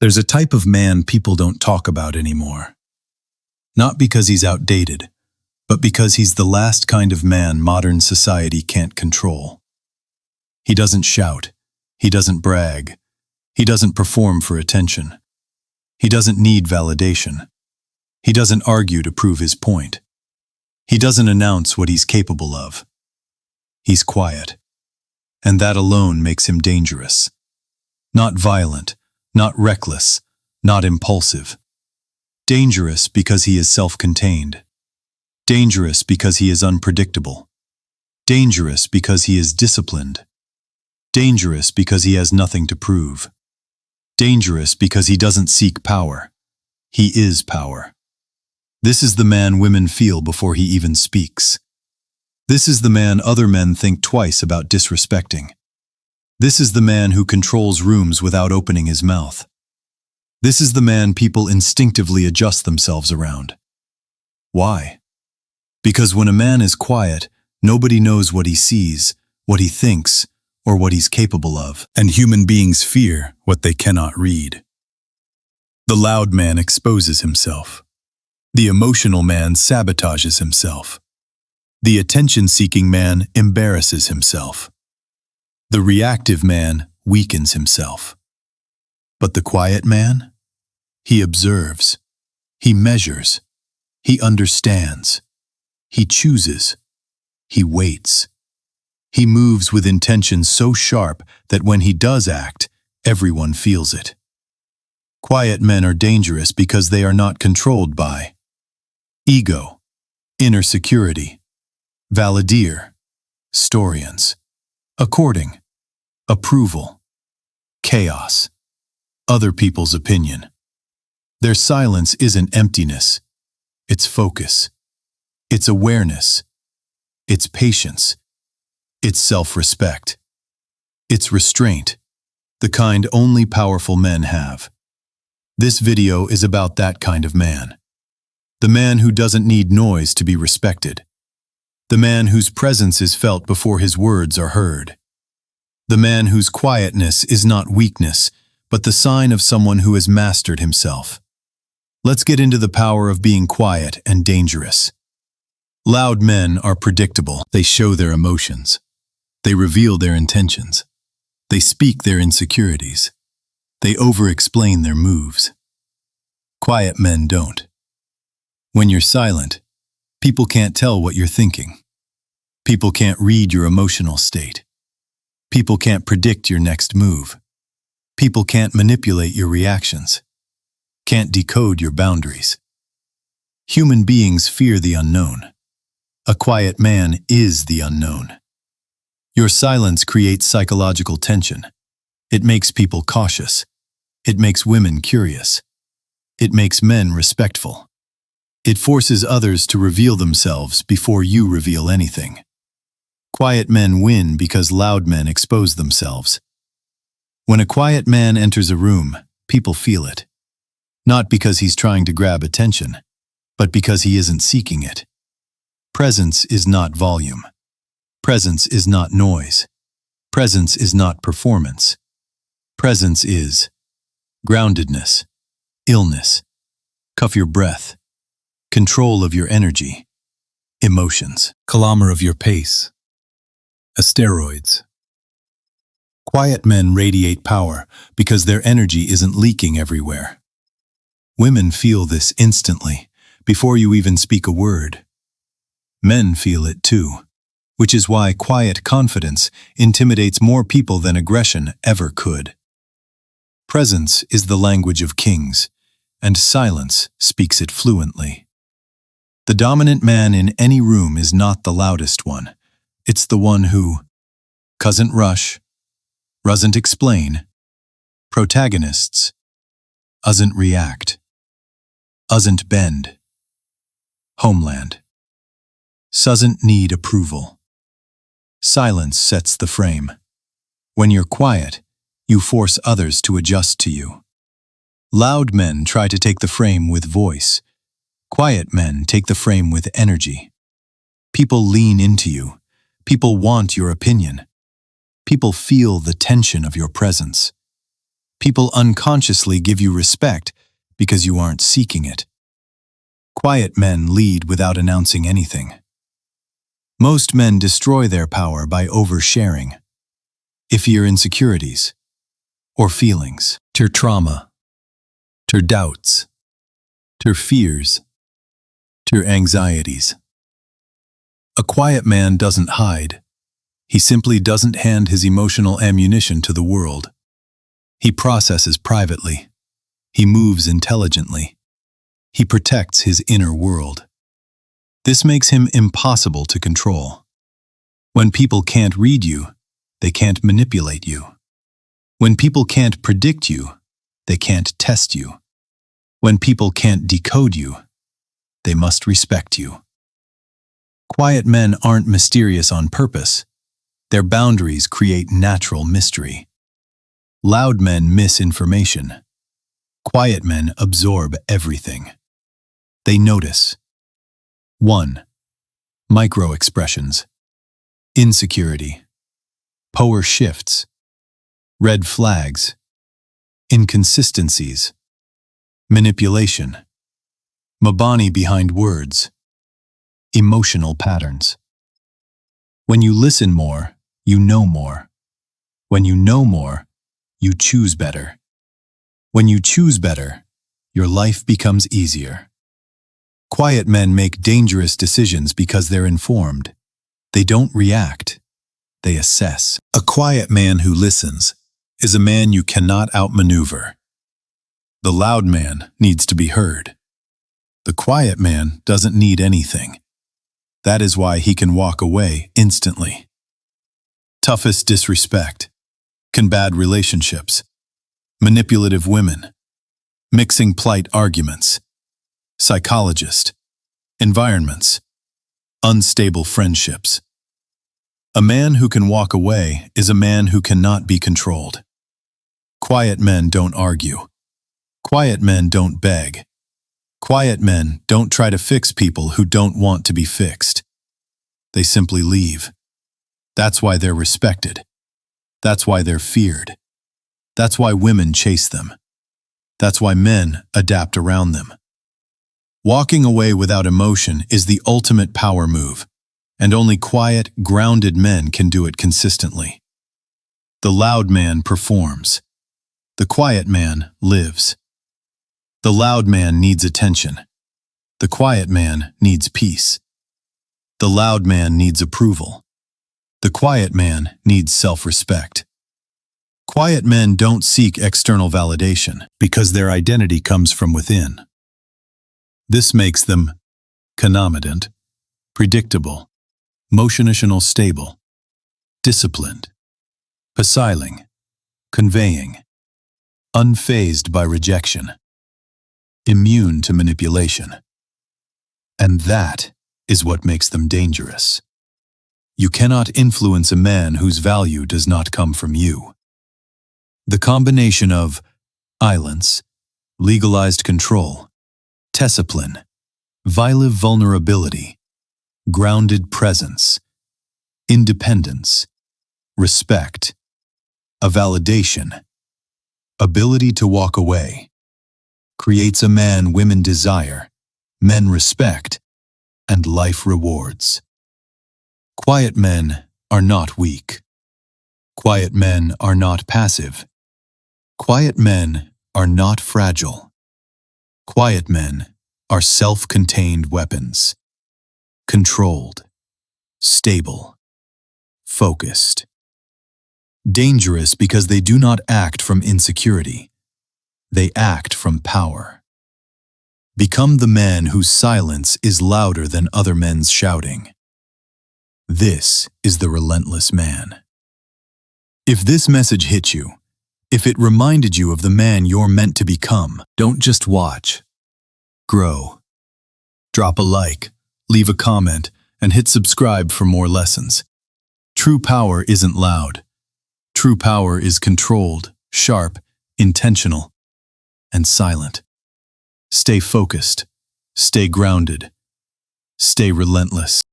There's a type of man people don't talk about anymore. Not because he's outdated, but because he's the last kind of man modern society can't control. He doesn't shout. He doesn't brag. He doesn't perform for attention. He doesn't need validation. He doesn't argue to prove his point. He doesn't announce what he's capable of. He's quiet. And that alone makes him dangerous. Not violent, not reckless, not impulsive. Dangerous because he is self-contained. Dangerous because he is unpredictable. Dangerous because he is disciplined. Dangerous because he has nothing to prove. Dangerous because he doesn't seek power. He is power. This is the man women feel before he even speaks. This is the man other men think twice about disrespecting. This is the man who controls rooms without opening his mouth. This is the man people instinctively adjust themselves around. Why? Because when a man is quiet, nobody knows what he sees, what he thinks, or what he's capable of, and human beings fear what they cannot read. The loud man exposes himself. The emotional man sabotages himself. The attention-seeking man embarrasses himself. The reactive man weakens himself. But the quiet man? He observes. He measures. He understands. He chooses. He waits. He moves with intention so sharp that when he does act, everyone feels it. Quiet men are dangerous because they are not controlled by ego, inner security, valideer, storians, according, approval, chaos, other people's opinion. Their silence isn't emptiness, it's focus, it's awareness, it's patience, it's self-respect, it's restraint, the kind only powerful men have. This video is about that kind of man. The man who doesn't need noise to be respected. The man whose presence is felt before his words are heard. The man whose quietness is not weakness, but the sign of someone who has mastered himself. Let's get into the power of being quiet and dangerous. Loud men are predictable. They show their emotions. They reveal their intentions. They speak their insecurities. They over-explain their moves. Quiet men don't. When you're silent, people can't tell what you're thinking. People can't read your emotional state. People can't predict your next move. People can't manipulate your reactions. Can't decode your boundaries. Human beings fear the unknown. A quiet man is the unknown. Your silence creates psychological tension. It makes people cautious. It makes women curious. It makes men respectful. It forces others to reveal themselves before you reveal anything. Quiet men win because loud men expose themselves. When a quiet man enters a room, people feel it. Not because he's trying to grab attention, but because he isn't seeking it. Presence is not volume. Presence is not noise. Presence is not performance. Presence is groundedness, illness, cuff your breath, control of your energy, emotions, kilometer of your pace, asteroids. Quiet men radiate power because their energy isn't leaking everywhere. Women feel this instantly, before you even speak a word. Men feel it too, which is why quiet confidence intimidates more people than aggression ever could. Presence is the language of kings, and silence speaks it fluently. The dominant man in any room is not the loudest one. It's the one who doesn't rush, doesn't explain, protagonists, doesn't react, doesn't bend, homeland, doesn't need approval. Silence sets the frame. When you're quiet, you force others to adjust to you. Loud men try to take the frame with voice. Quiet men take the frame with energy. People lean into you. People want your opinion. People feel the tension of your presence. People unconsciously give you respect because you aren't seeking it. Quiet men lead without announcing anything. Most men destroy their power by oversharing. If your insecurities or feelings, ter trauma, ter doubts, ter fears, ter anxieties. A quiet man doesn't hide. He simply doesn't hand his emotional ammunition to the world. He processes privately. He moves intelligently. He protects his inner world. This makes him impossible to control. When people can't read you, they can't manipulate you. When people can't predict you, they can't test you. When people can't decode you, they must respect you. Quiet men aren't mysterious on purpose. Their boundaries create natural mystery. Loud men miss information. Quiet men absorb everything. They notice. 1. Micro-expressions. Insecurity. Power shifts. Red flags. Inconsistencies. Manipulation. Mabani behind words. Emotional patterns. When you listen more, you know more. When you know more, you choose better. When you choose better, your life becomes easier. Quiet men make dangerous decisions because they're informed. They don't react. They assess. A quiet man who listens is a man you cannot outmaneuver. The loud man needs to be heard. The quiet man doesn't need anything. That is why he can walk away instantly. Toughest disrespect. Bad relationships. Manipulative women. Mixing plight arguments. Psychologist. Environments. Unstable friendships. A man who can walk away is a man who cannot be controlled. Quiet men don't argue. Quiet men don't beg. Quiet men don't try to fix people who don't want to be fixed. They simply leave. That's why they're respected. That's why they're feared. That's why women chase them. That's why men adapt around them. Walking away without emotion is the ultimate power move, and only quiet, grounded men can do it consistently. The loud man performs. The quiet man lives. The loud man needs attention. The quiet man needs peace. The loud man needs approval. The quiet man needs self-respect. Quiet men don't seek external validation because their identity comes from within. This makes them concomitant, predictable, motivational stable, disciplined, passiling, conveying, unfazed by rejection, immune to manipulation. And that is what makes them dangerous. You cannot influence a man whose value does not come from you. The combination of violence, legalized control, discipline, violent vulnerability, grounded presence, independence, respect, a validation, ability to walk away, creates a man women desire, men respect, and life rewards. Quiet men are not weak. Quiet men are not passive. Quiet men are not fragile. Quiet men are self-contained weapons. Controlled, stable, focused. Dangerous because they do not act from insecurity. They act from power. Become the man whose silence is louder than other men's shouting. This is the relentless man. If this message hit you, if it reminded you of the man you're meant to become, don't just watch. Grow. Drop a like, leave a comment, and hit subscribe for more lessons. True power isn't loud. True power is controlled, sharp, intentional, and silent. Stay focused. Stay grounded. Stay relentless.